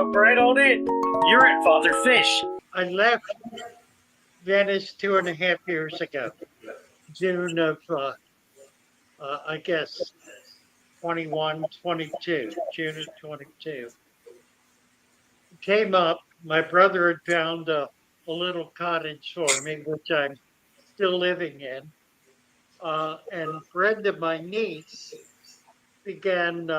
jump right on in. You're at Father Fish. I left Venice 2.5 years ago, June of, I guess, 21, 22, June of 22. Came up, my brother had found a little cottage for me, which I'm still living in. And Brenda, my niece, began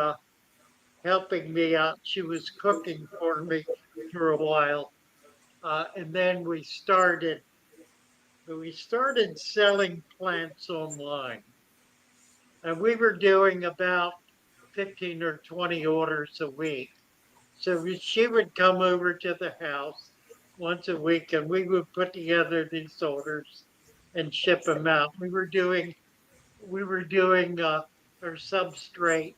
helping me out. She was cooking for me for a while. And then we started selling plants online. And we were doing about 15 or 20 orders a week. So she would come over to the house once a week and we would put together these orders and ship them out. We were doing our substrate.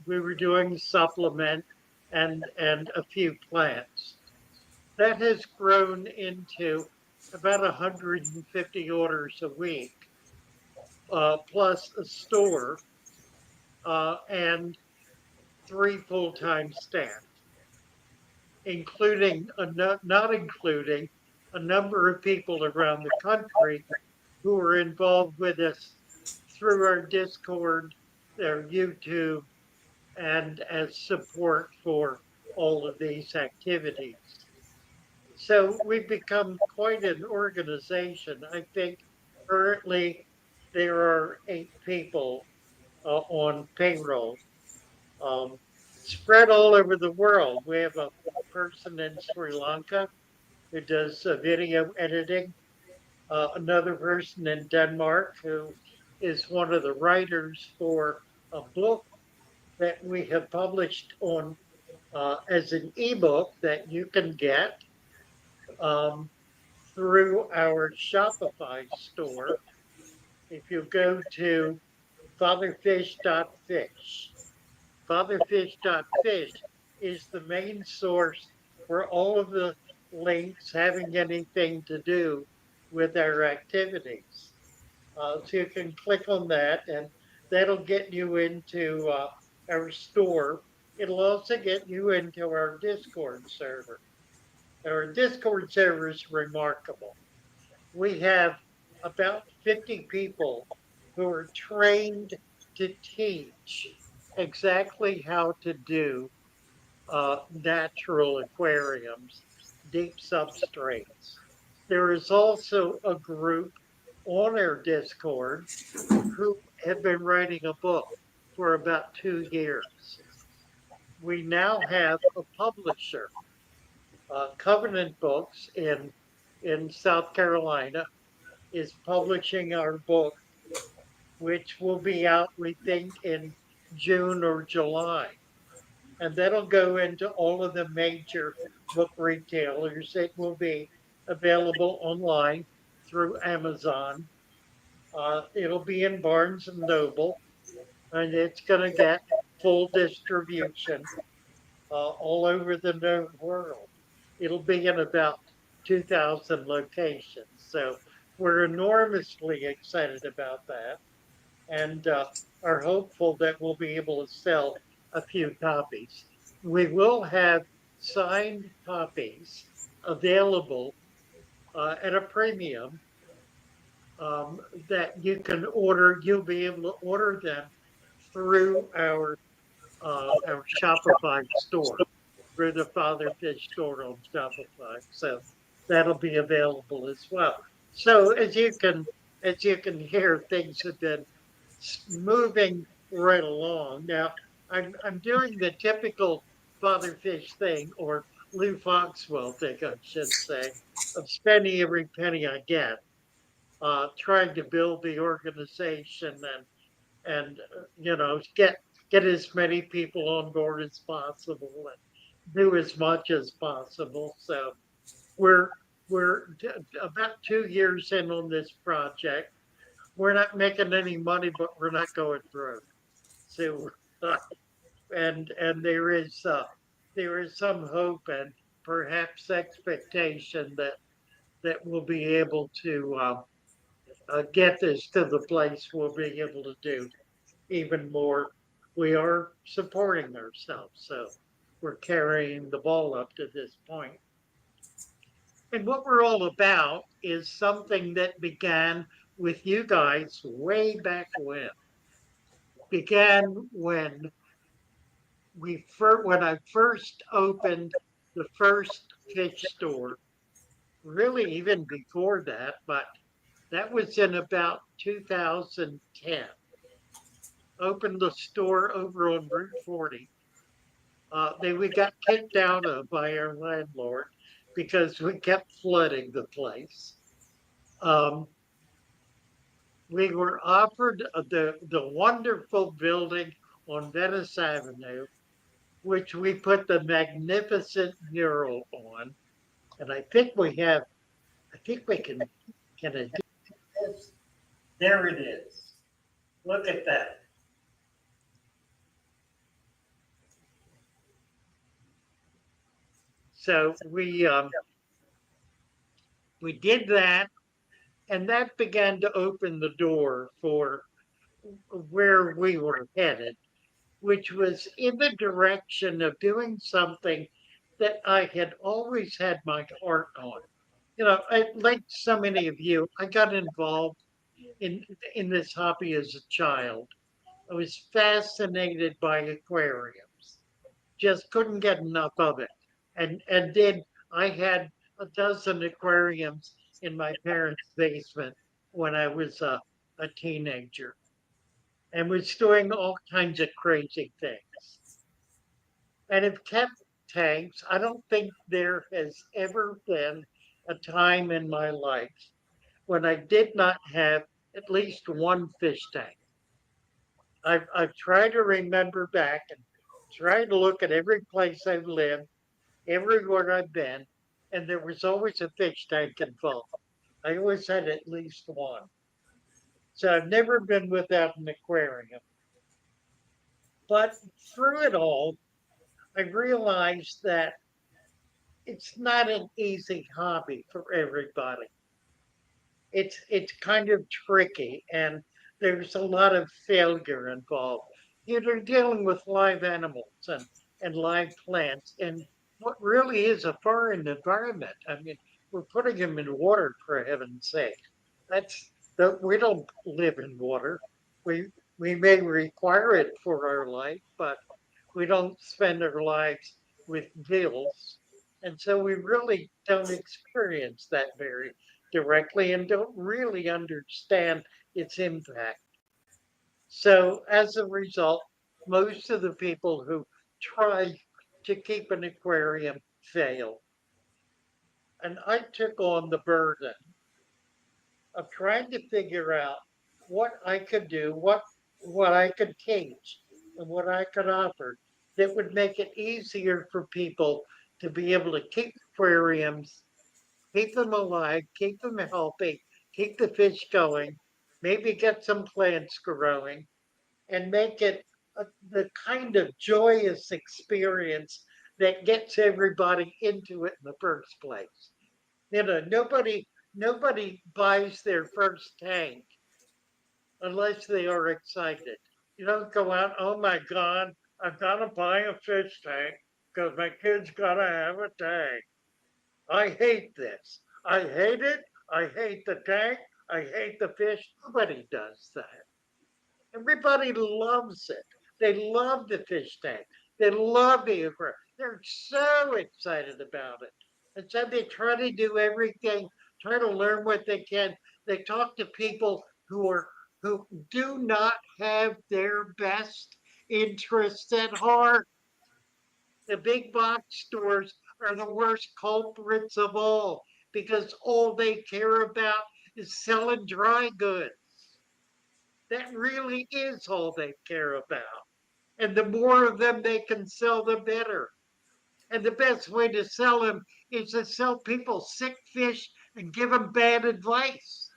We were doing supplement and a few plants. That has grown into about 150 orders a week, plus a store and 3 full-time staff, including not including a number of people around the country who are involved with us through our Discord, their YouTube, and as support for all of these activities. So we've become quite an organization. I think currently there are 8 people on payroll, um, spread all over the world. We have a person in Sri Lanka who does video editing, another person in Denmark who is one of the writers for a book that we have published on as an ebook that you can get um, through our Shopify store. If you go to fatherfish.fish, fatherfish.fish is the main source for all of the links having anything to do with our activities. So you can click on that, and that'll get you into our store. It'll also get you into our Discord server. Our Discord server is remarkable. We have about 50 people who are trained to teach exactly how to do natural aquariums, deep substrates. There is also a group on our Discord who have been writing a book for about 2 years. We now have a publisher, Covenant Books in South Carolina, is publishing our book, which will be out, we think, in June or July. And that'll go into all of the major book retailers. It will be available online through Amazon. It'll be in Barnes and Noble, and it's going to get full distribution all over the known world. It'll be in about 2,000 locations. So we're enormously excited about that and are hopeful that we'll be able to sell a few copies. We will have signed copies available at a premium that you can order. You'll be able to order them through our Shopify store, through the Father Fish store on Shopify. So that'll be available as well. So as you can hear, things have been moving right along. Now I'm doing the typical Father Fish thing, or Lou Foxwell thing, I should say, of spending every penny I get, trying to build the organization and get as many people on board as possible and do as much as possible. So we're we're about 2 years in on this project. We're not making any money, but we're not going broke. So and there is some hope and perhaps expectation that we'll be able to get this to the place we'll be able to do even more. We are supporting ourselves. So were carrying the ball up to this point. And what we're all about is something that began with you guys way back when. Began when when I first opened the first fish store. Really, even before that, but that was in about 2010. Opened the store over on Route 40. We got kicked out of by our landlord because we kept flooding the place. Um, we were offered the wonderful building on Venice Avenue, which we put the magnificent mural on. And I think we can it do this? There it is. Look at that. So we did that, and that began to open the door for where we were headed, which was in the direction of doing something that I had always had my heart on. Like so many of you, I got involved in in this hobby as a child. I was fascinated by aquariums. Just couldn't get enough of it. And then I had a dozen aquariums in my parents' basement when I was a teenager and was doing all kinds of crazy things. And have kept tanks. I don't think there has ever been a time in my life when I did not have at least one fish tank. I've tried to remember back and try to look at every place I've lived, everywhere I've been, and there was always a fish tank involved. I always had at least one. So I've never been without an aquarium. But through it all, I realized that it's not an easy hobby for everybody. It's kind of tricky and there's a lot of failure involved. You're dealing with live animals and live plants and what really is a foreign environment. I mean, we're putting them in water for heaven's sake. That's we don't live in water. We we may require it for our life, but we don't spend our lives with gills. And so we really don't experience that very directly and don't really understand its impact. So as a result, most of the people who try to keep an aquarium fail. And I took on the burden of trying to figure out what I could do, what I could teach, and what I could offer that would make it easier for people to be able to keep aquariums, keep them alive, keep them healthy, keep the fish going, maybe get some plants growing, and make it the kind of joyous experience that gets everybody into it in the first place. Nobody buys their first tank unless they are excited. You don't go out, oh my God, I've got to buy a fish tank because my kid's got to have a tank. I hate this. I hate it. I hate the tank. I hate the fish. Nobody does that. Everybody loves it. They love the fish tank. They love the aquarium. They're so excited about it. And so they try to do everything, try to learn what they can. They talk to people who do not have their best interests at heart. The big box stores are the worst culprits of all because all they care about is selling dry goods. That really is all they care about. And the more of them they can sell, the better. And the best way to sell them is to sell people sick fish and give them bad advice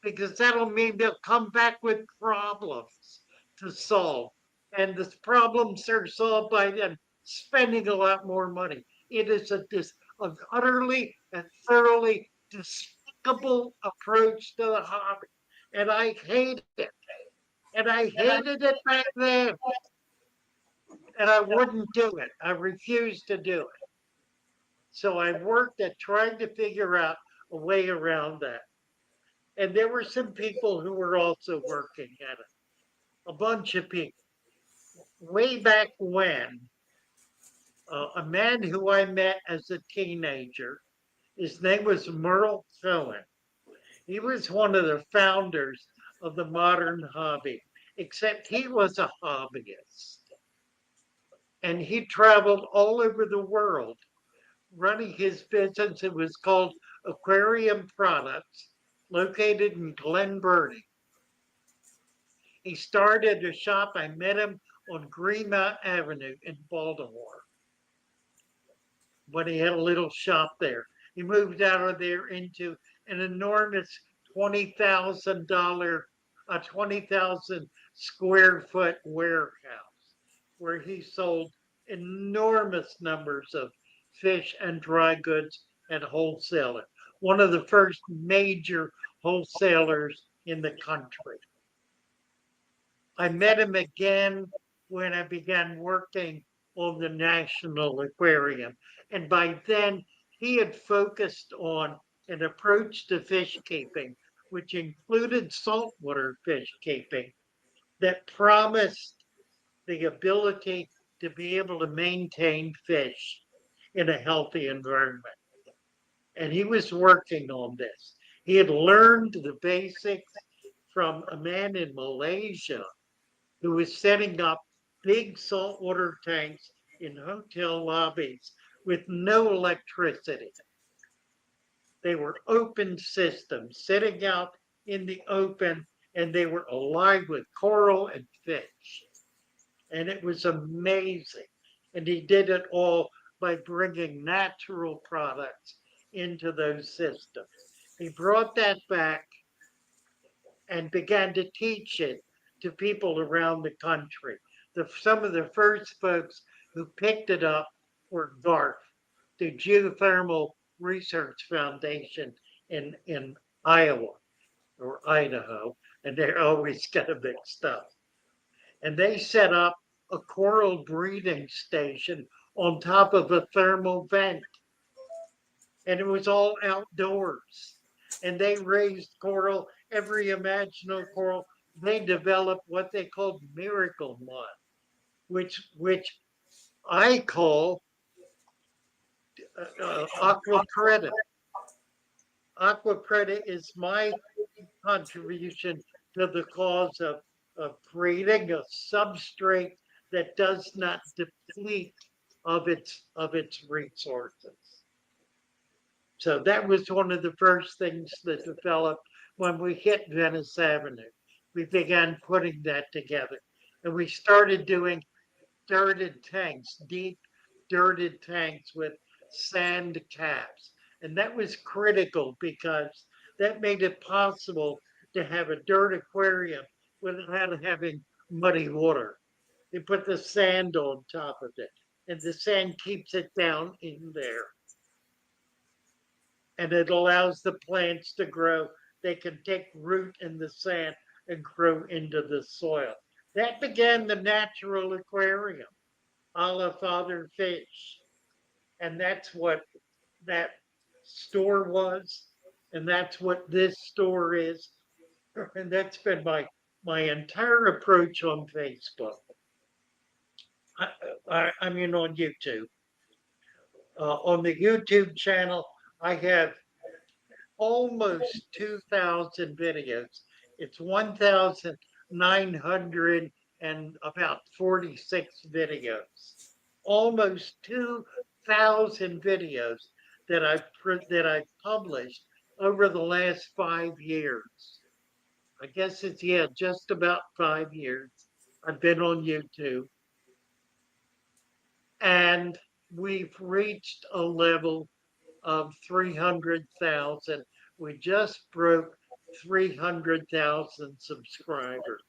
because that'll mean they'll come back with problems to solve. And the problems are solved by them spending a lot more money. It is an utterly and thoroughly despicable approach to the hobby. And I hate it. And I hated it back then. and I wouldn't do it. I refused to do it. So I worked at trying to figure out a way around that. And there were some people who were also working at it, a bunch of people. Way back when, a man who I met as a teenager, his name was Merle Cohen. He was one of the founders of the modern hobby, except he was a hobbyist. And he traveled all over the world running his business. It was called Aquarium Products, located in Glen Burnie. He started a shop. I met him on Greenmount Avenue in Baltimore when he had a little shop there. He moved out of there into an enormous $20,000, a 20,000 square foot warehouse where he sold enormous numbers of fish and dry goods and wholesaler. One of the first major wholesalers in the country. I met him again when I began working on the National Aquarium. And by then, he had focused on an approach to fish keeping, which included saltwater fish keeping, that promised the ability to be able to maintain fish in a healthy environment. And he was working on this. He had learned the basics from a man in Malaysia who was setting up big saltwater tanks in hotel lobbies with no electricity. They were open systems sitting out in the open, and they were alive with coral and fish. And it was amazing. And he did it all by bringing natural products into those systems. He brought that back and began to teach it to people around the country. Some of the first folks who picked it up were GARF, the Geothermal Research Foundation in Iowa or Idaho, and they're always kind of mixed up. And they set up a coral breeding station on top of a thermal vent, and it was all outdoors. And they raised coral, every imaginable coral. They developed what they called miracle mud, which I call aqua preta. Aqua preta is my contribution to the cause of creating a substrate that does not deplete of its resources. So that was one of the first things that developed when we hit Venice Avenue. We began putting that together. And we started doing dirted tanks, deep dirted tanks with sand caps. And that was critical because that made it possible to have a dirt aquarium without having muddy water. You put the sand on top of it, and the sand keeps it down in there, and it allows the plants to grow. They can take root in the sand and grow into the soil. That began the natural aquarium, a la Father Fish. And that's what that store was. And that's what this store is. And that's been my entire approach on Facebook. I mean, on YouTube. On the YouTube channel, I have almost 2,000 videos. It's 1,900 and about 46 videos. Almost 2,000 videos that I've published over the last 5 years. I guess it's just about 5 years. I've been on YouTube, and we've reached a level of 300,000. We just broke 300,000 subscribers.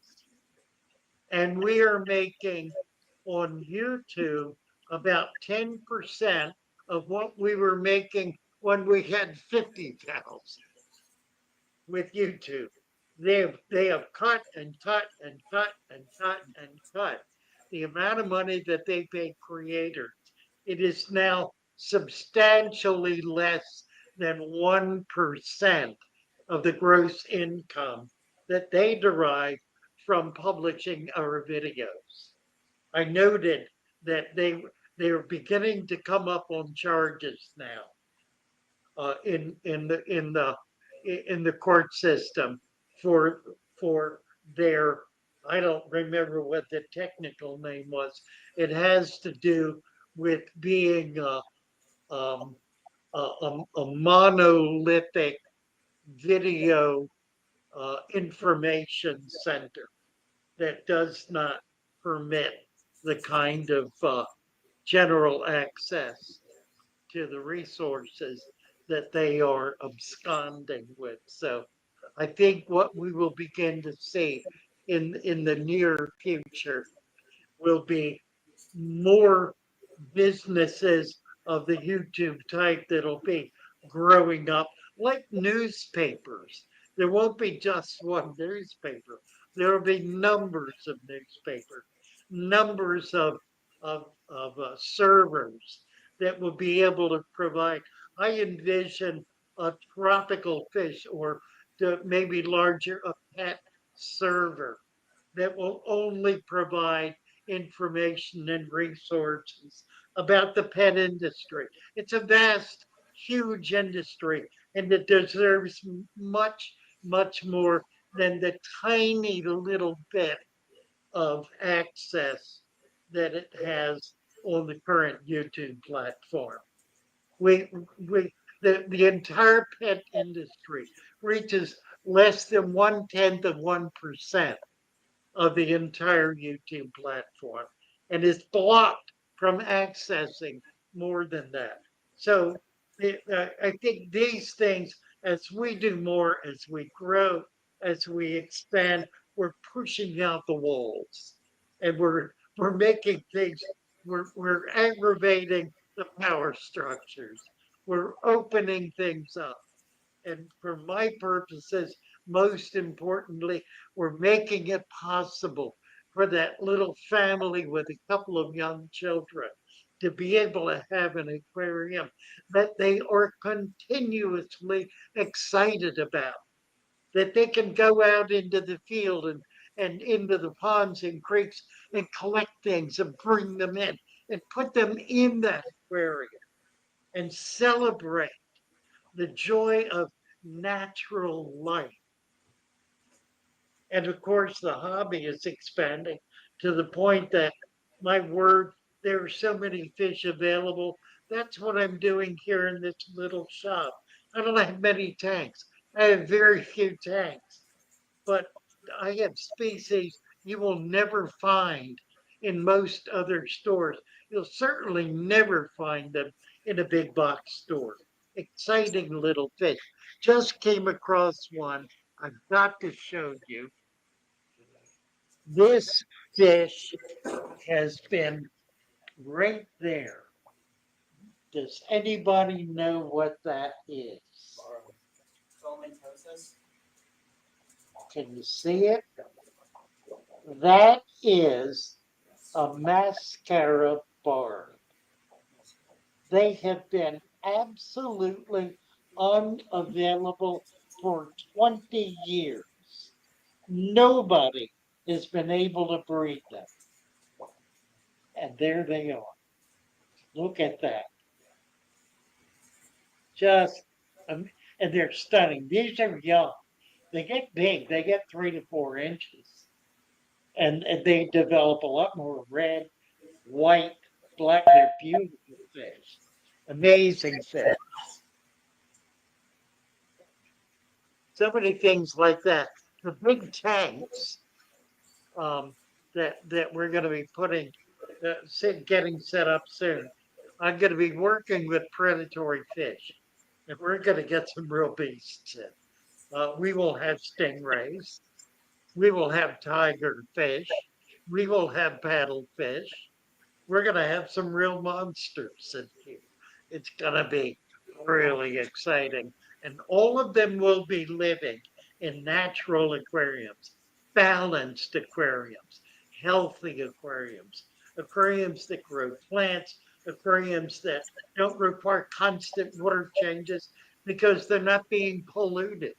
And we are making on YouTube about 10% of what we were making when we had 50,000 with YouTube. They have cut and cut and cut and cut and cut. the amount of money that they pay creators, it is now substantially less than 1% of the gross income that they derive from publishing our videos. I noted that they're beginning to come up on charges now in the court system for their, I don't remember what the technical name was. It has to do with being um, a monolithic video information center that does not permit the kind of general access to the resources that they are absconding with. So I think what we will begin to see in the near future will be more businesses of the YouTube type that'll be growing up like newspapers. There won't be just one newspaper. There will be numbers of newspapers, numbers of servers that will be able to provide. I envision a tropical fish or maybe larger, a pet server that will only provide information and resources about the pet industry. It's a vast, huge industry, and it deserves much, much more than the tiny little bit of access that it has on the current YouTube platform. We, we, the entire pet industry reaches less than 1/10 of 1% of the entire YouTube platform and is blocked from accessing more than that. So I think these things, as we do more, as we grow, as we expand, we're pushing out the walls, and we're making things. We're aggravating the power structures. We're opening things up. And for my purposes, most importantly, we're making it possible for that little family with a couple of young children to be able to have an aquarium that they are continuously excited about, that they can go out into the field and into the ponds and creeks and collect things and bring them in and put them in that aquarium and celebrate the joy of natural life. And of course, the hobby is expanding to the point that, my word, there are so many fish available. That's what I'm doing here in this little shop. I don't have many tanks. I have very few tanks, but I have species you will never find in most other stores. You'll certainly never find them in a big box store. Exciting little fish. Just came across one. I've got to show you. This fish has been right there. Does anybody know what that is? Can you see it? That is a mascara barb. They have been absolutely unavailable for 20 years. Nobody has been able to breed them. And there they are. Look at that. Just, and they're stunning. These are young. They get big. They get 3 to 4 inches. And they develop a lot more red, white, black. They're beautiful fish. Amazing fish. So many things like that. The big tanks that we're going to be putting, getting set up soon. I'm going to be working with predatory fish, and we're going to get some real beasts in. We will have stingrays. We will have tiger fish. We will have paddlefish. We're going to have some real monsters in here. It's going to be really exciting. And all of them will be living in natural aquariums, balanced aquariums, healthy aquariums, aquariums that grow plants, aquariums that don't require constant water changes because they're not being polluted.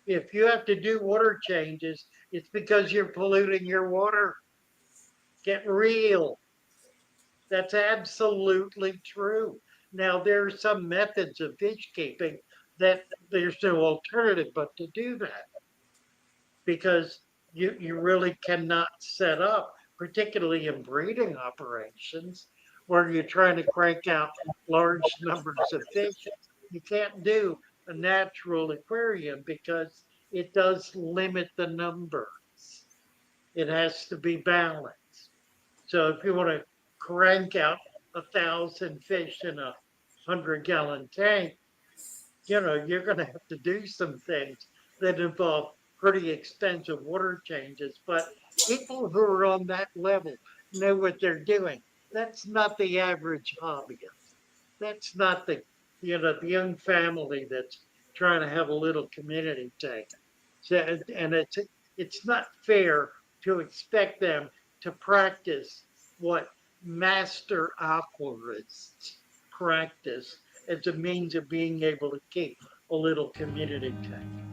If you have to do water changes, it's because you're polluting your water. Get real. That's absolutely true. Now, there are some methods of fish keeping that there's no alternative but to do that because you really cannot set up, particularly in breeding operations, where you're trying to crank out large numbers of fish. You can't do a natural aquarium because it does limit the numbers. It has to be balanced. So if you want to crank out 1,000 fish in a 100-gallon tank, you're going to have to do some things that involve pretty expensive water changes. But people who are on that level know what they're doing. That's not the average hobbyist. That's not the young family that's trying to have a little community tank. So, and it's not fair to expect them to practice what master aquarists practice as a means of being able to keep a little community tank.